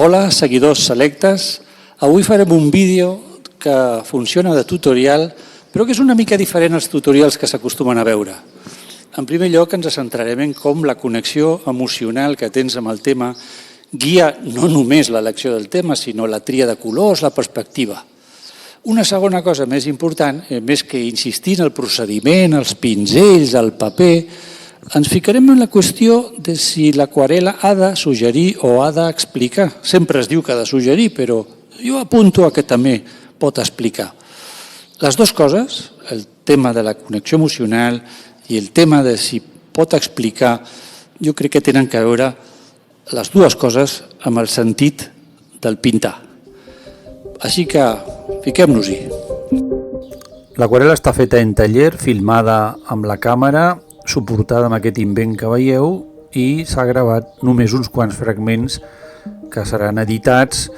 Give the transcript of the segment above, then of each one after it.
Hola, seguidors selectes. Avui farem un vídeo que funciona de tutorial, però que és una mica diferent als tutorials que s'acostumen a veure. En primer lloc, ens centrarem en com la connexió emocional que tens amb el tema guia no només l'elecció del tema, sinó la tria de colors, la perspectiva. Una segona cosa més important, més que insistir en el procediment, els pinzells, el paper, ens ficarem en la qüestió de si l'aquarel·la ha de suggerir o ha d'explicar. Sempre es diu que ha de suggerir, però jo apunto a que també pot explicar. Les dues coses, el tema de la connexió emocional i el tema de si pot explicar, jo crec que tenen que veure les dues coses amb el sentit del pintar. Així que fiquem-nos-hi. L'aquarel·la està feta en taller, filmada amb la càmera, suportada amb aquest invent que veieu, i s'ha gravat només uns quants fragments que seran editats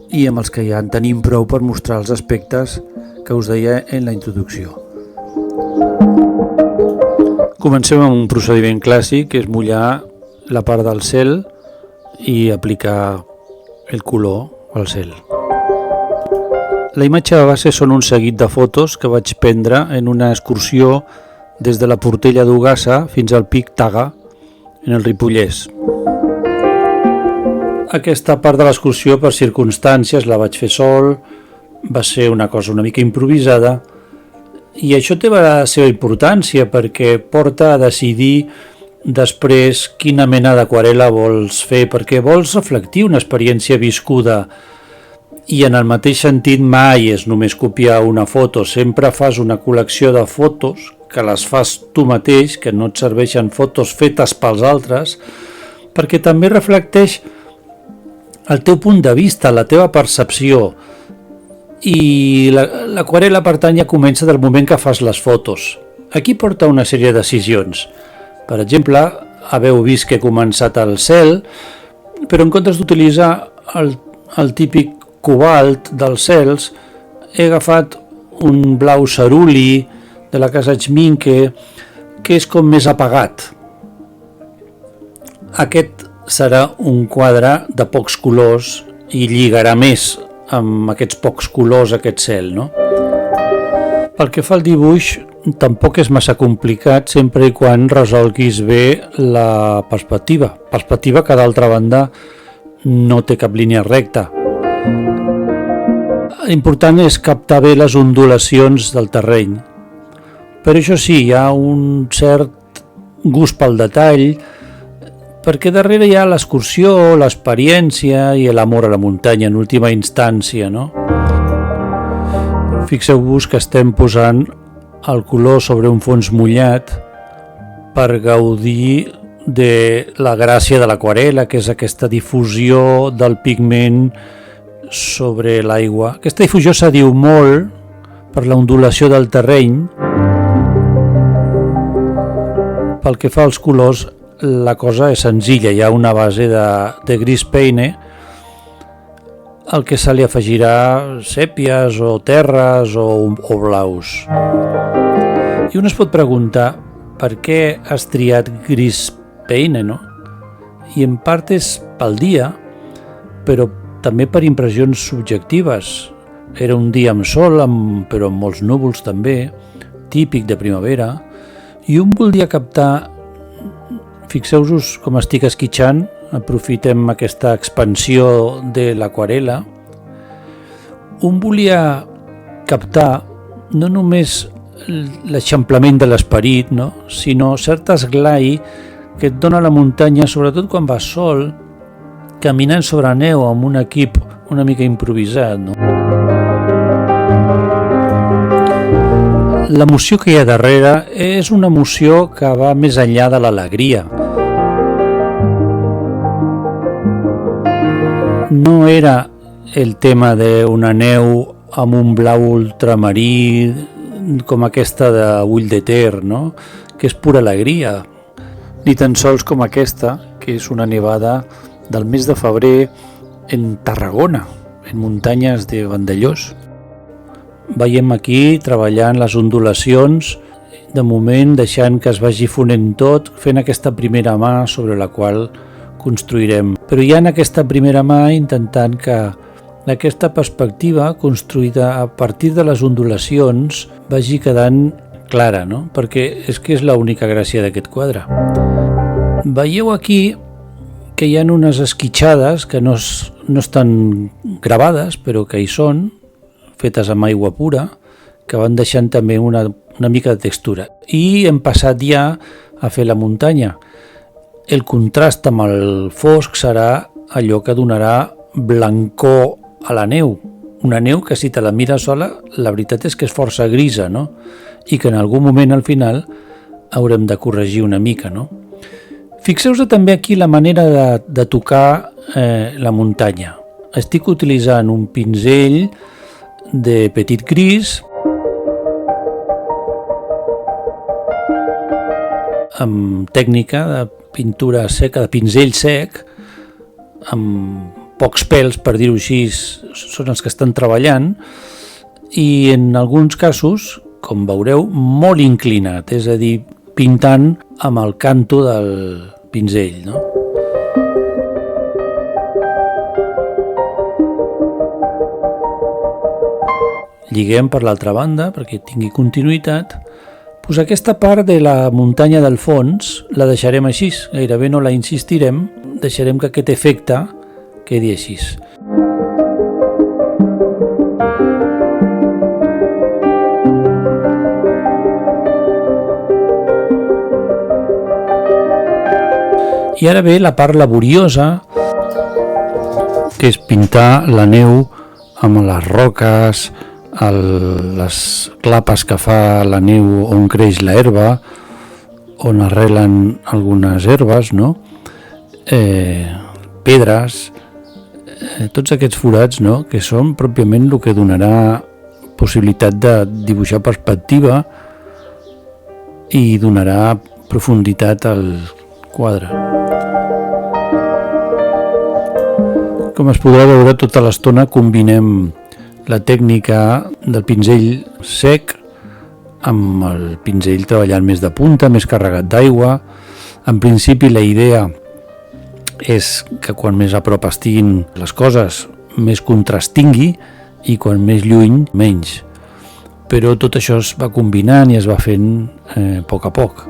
i amb els que ja en tenim prou per mostrar els aspectes que us deia en la introducció. Comencem amb un procediment clàssic, que és mullar la part del cel i aplicar el color al cel. La imatge de base són un seguit de fotos que vaig prendre en una excursió des de la Portella d'Ogassa fins al Pic Taga, en el Ripollès. Aquesta part de l'excursió, per circumstàncies, la vaig fer sol, va ser una cosa una mica improvisada, i això té la seva importància perquè porta a decidir després quina mena d'aquarel·la vols fer, perquè vols reflectir una experiència viscuda. I en el mateix sentit mai és només copiar una foto, sempre fas una col·lecció de fotos que les fas tu mateix, que no et serveixen fotos fetes pels altres, perquè també reflecteix el teu punt de vista, la teva percepció. I l'aquarel·la, per tant, ja comença del moment que fas les fotos. Aquí porta una sèrie de decisions. Per exemple, haveu vist que he començat al cel, però en comptes d'utilitzar el típic cobalt dels cels, he agafat un blau ceruli de la casa Schminke, que és com més apagat. Aquest serà un quadre de pocs colors i lligarà més amb aquests pocs colors aquest cel, no? Pel que fa al dibuix, tampoc és massa complicat sempre i quan resolguis bé la perspectiva. Perspectiva que, d'altra banda, no té cap línia recta. L'important és captar bé les ondulacions del terreny. Però això sí, hi ha un cert gust pel detall, perquè darrere hi ha l'excursió, l'experiència i l'amor a la muntanya, en última instància, no? Fixeu-vos que estem posant el color sobre un fons mullat per gaudir de la gràcia de l'aquarel·la, que és aquesta difusió del pigment sobre l'aigua. Aquesta difusió s'adiu molt per la ondulació del terreny. Pel que fa als colors, la cosa és senzilla, hi ha una base de gris peine, el que se li afegirà sèpies o terres o blaus. I un es pot preguntar per què has triat gris peine, no? I en part és pel dia, però també per impressions subjectives. Era un dia amb sol, però amb molts núvols també, típic de primavera, i un volia captar, fixeu-vos com estic esquitxant, aprofitem aquesta expansió de l'aquarel·la, un volia captar no només l'eixamplament de l'esperit, no? Sinó cert esglai que et dona la muntanya, sobretot quan vas sol, caminant sobre neu amb un equip una mica improvisat, no? L'emoció que hi ha darrere és una emoció que va més enllà de l'alegria. No era el tema d'una neu amb un blau ultramarí com aquesta d'Ull de Ter, no? Que és pura alegria. Ni tan sols com aquesta, que és una nevada del mes de febrer en Tarragona, en muntanyes de Vandellós. Veiem aquí treballant les ondulacions, de moment deixant que es vagi fonent tot, fent aquesta primera mà sobre la qual construirem. Però ja en aquesta primera mà intentant que aquesta perspectiva construïda a partir de les ondulacions vagi quedant clara, no? Perquè és que és l'única gràcia d'aquest quadre. Veieu aquí que hi ha unes esquitxades que no estan gravades, però que hi són, fetes amb aigua pura, que van deixant també una mica de textura. I hem passat ja a fer la muntanya. El contrast amb el fosc serà allò que donarà blancor a la neu. Una neu que si te la mires sola, la veritat és que és força grisa, no? I que en algun moment al final haurem de corregir una mica, no? Fixeu-vos també aquí la manera de tocar la muntanya. Estic utilitzant un pinzell de petit gris amb tècnica de pintura seca, de pinzell sec, amb pocs pèls, per dir-ho així, són els que estan treballant, i en alguns casos, com veureu, molt inclinat, és a dir, pintant amb el canto del pinzell, no? Lliguem per l'altra banda perquè tingui continuïtat. Pues aquesta part de la muntanya del fons la deixarem així, gairebé no la insistirem, deixarem que aquest efecte quedi així. I ara ve la part laboriosa, que és pintar la neu amb les roques, les clapes que fa la neu on creix la herba, on arrelen algunes herbes, no? Pedres, tots aquests forats, no? Que són pròpiament el que donarà possibilitat de dibuixar perspectiva i donarà profunditat al quadre. Com es podrà veure, tota l'estona combinem la tècnica del pinzell sec amb el pinzell treballant més de punta, més carregat d'aigua. En principi la idea és que quan més a prop estiguin les coses, més contrast tingui i quan més lluny, menys. Però tot això es va combinant i es va fent a poc a poc.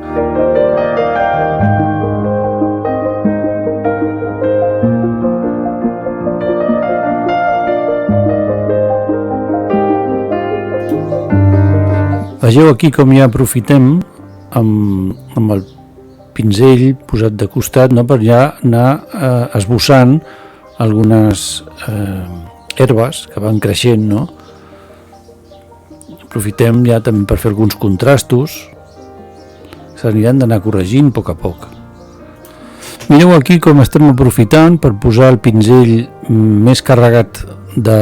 Vegeu aquí com ja aprofitem amb el pinzell posat de costat, no, per ja anar esbossant algunes herbes que van creixent, no? Aprofitem ja també per fer alguns contrastos que s'aniran d'anar corregint a poc. Mireu aquí com estem aprofitant per posar el pinzell més carregat de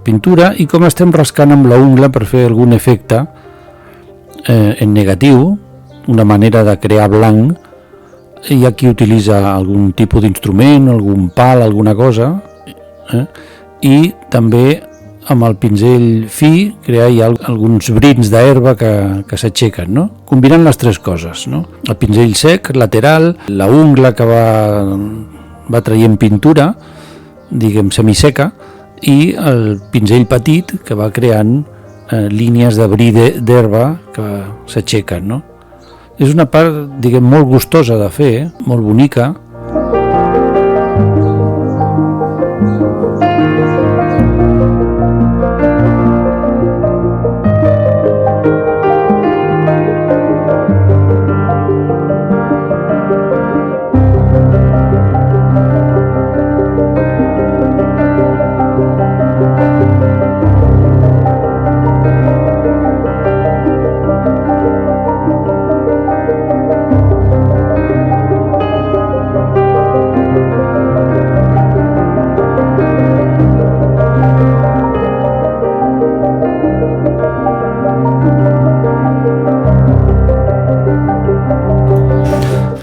pintura i com estem rascant amb la ungla per fer algun efecte en negatiu, una manera de crear blanc. Hi ha qui utilitza algun tipus d'instrument, algun pal, alguna cosa, i també amb el pinzell fi crear alguns brins d'herba que s'aixequen, no? Combinant les tres coses, no? El pinzell sec, lateral, la ungla que va traient pintura, diguem semiseca, i el pinzell petit que va creant línies de bri d'herba que s'aixequen, no? És una part, diguem, molt gustosa de fer, molt bonica.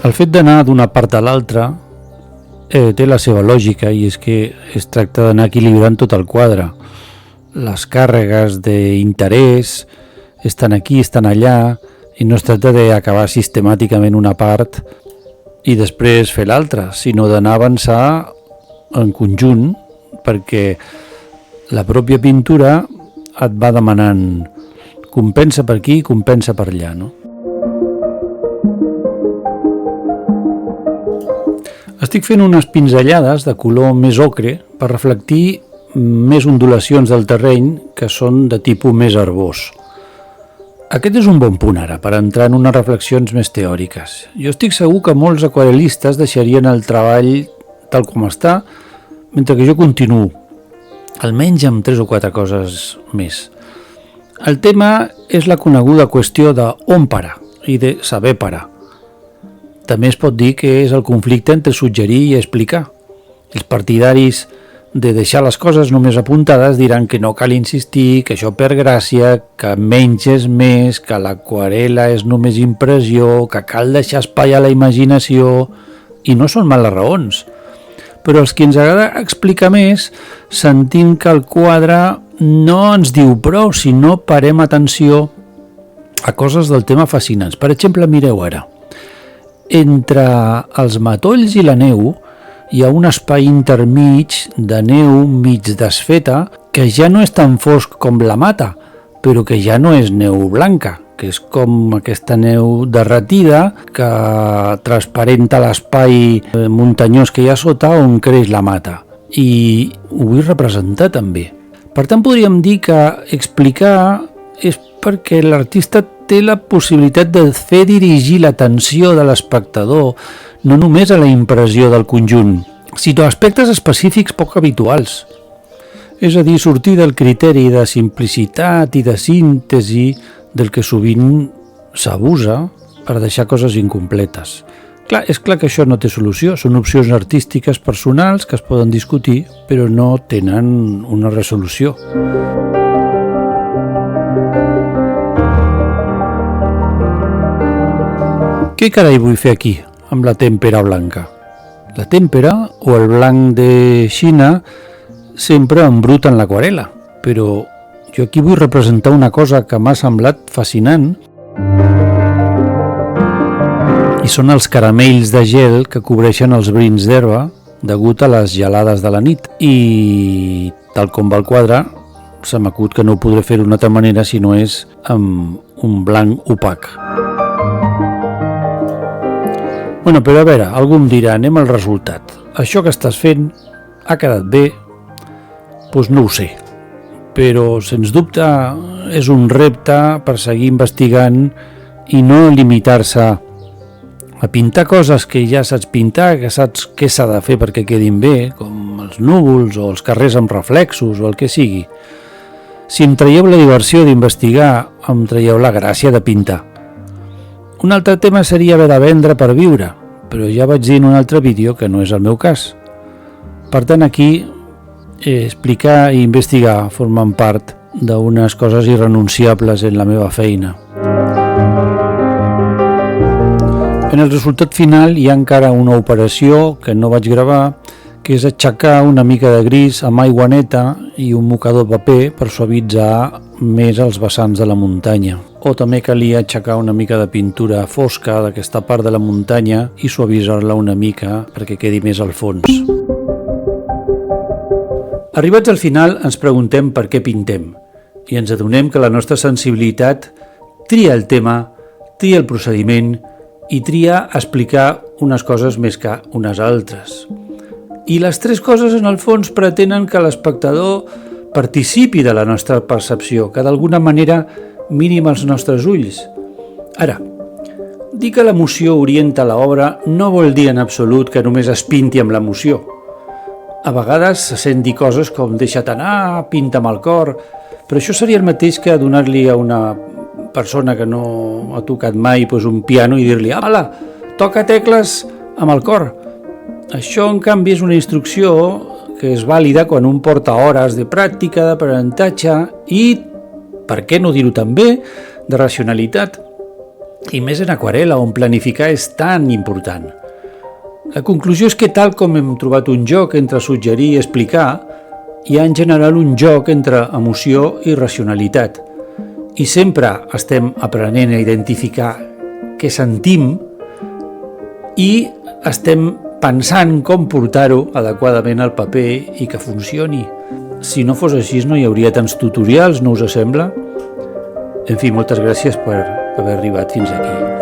El fet d'anar d'una part a l'altra té la seva lògica i és que es tracta d'anar equilibrant tot el quadre. Les càrregues d'interès estan aquí, estan allà i no es tracta d'acabar sistemàticament una part i després fer l'altra, sinó d'anar a avançar en conjunt, perquè la pròpia pintura et va demanant compensa per aquí, compensa per allà, no? Estic fent unes pinzellades de color més ocre per reflectir més ondulacions del terreny que són de tipus més herbós. Aquest és un bon punt ara per entrar en unes reflexions més teòriques. Jo estic segur que molts aquarel·listes deixarien el treball tal com està, mentre que jo continuo, almenys amb 3 o 4 coses més. El tema és la coneguda qüestió d'on parar i de saber parar. També es pot dir que és el conflicte entre suggerir i explicar. Els partidaris de deixar les coses només apuntades diran que no cal insistir, que això perd gràcia, que menys és més, que l'aquarela és només impressió, que cal deixar espai a la imaginació, i no són males raons. Però els que ens agrada explicar més sentim que el quadre no ens diu prou si no parem atenció a coses del tema fascinants. Per exemple, mireu ara. Entre els matolls i la neu hi ha un espai intermig de neu mig desfeta que ja no és tan fosc com la mata, però que ja no és neu blanca, que és com aquesta neu derretida que transparenta l'espai muntanyós que hi ha sota on creix la mata. I ho vull representar també. Per tant, podríem dir que explicar és perquè l'artista té la possibilitat de fer dirigir l'atenció de l'espectador no només a la impressió del conjunt, sinó a aspectes específics poc habituals. És a dir, sortir del criteri de simplicitat i de síntesi del que sovint s'abusa per deixar coses incompletes. Clar, és clar que això no té solució, són opcions artístiques personals que es poden discutir, però no tenen una resolució. Què carai vull fer aquí, amb la tèmpera blanca? La tèmpera o el blanc de Xina sempre embruten l'aquarela, però jo aquí vull representar una cosa que m'ha semblat fascinant i són els caramells de gel que cobreixen els brins d'herba degut a les gelades de la nit. I tal com va el quadre, se m'acut que no ho podré fer d'una altra manera si no és amb un blanc opac. Bueno, però a veure, algú em dirà, anem al resultat. Això que estàs fent ha quedat bé? Doncs no ho sé. Però, sens dubte, és un repte per seguir investigant i no limitar-se a pintar coses que ja saps pintar, que saps què s'ha de fer perquè quedin bé, com els núvols o els carrers amb reflexos o el que sigui. Si em traieu la diversió d'investigar, em traieu la gràcia de pintar. Un altre tema seria haver de vendre per viure, però ja vaig dir en un altre vídeo que no és el meu cas. Per tant, aquí explicar i investigar formen part d'unes coses irrenunciables en la meva feina. En el resultat final hi ha encara una operació que no vaig gravar, que és aixecar una mica de gris amb aigua neta i un mocador de paper per suavitzar més els vessants de la muntanya. O també calia aixecar una mica de pintura fosca d'aquesta part de la muntanya i suavitzar-la una mica perquè quedi més al fons. Arribats al final ens preguntem per què pintem i ens adonem que la nostra sensibilitat tria el tema, tria el procediment i tria explicar unes coses més que unes altres. I les 3 coses en el fons pretenen que l'espectador participi de la nostra percepció, que d'alguna manera miri amb els nostres ulls. Ara, dir que l'emoció orienta l'obra no vol dir en absolut que només es pinti amb l'emoció. A vegades se sent dir coses com deixa't anar, pinta amb el cor, però això seria el mateix que donar-li a una persona que no ha tocat mai un piano i dir-li «Hola, toca tecles amb el cor». Això, en canvi, és una instrucció que és vàlida quan un porta hores de pràctica, d'aprenentatge i, per què no dir-ho també, de racionalitat. I més en aquarela, on planificar és tan important. La conclusió és que, tal com hem trobat un joc entre suggerir i explicar, hi ha en general un joc entre emoció i racionalitat. I sempre estem aprenent a identificar què sentim i estem pensant com portar-ho adequadament al paper i que funcioni. Si no fos així no hi hauria tants tutorials, no us sembla? En fi, moltes gràcies per haver arribat fins aquí.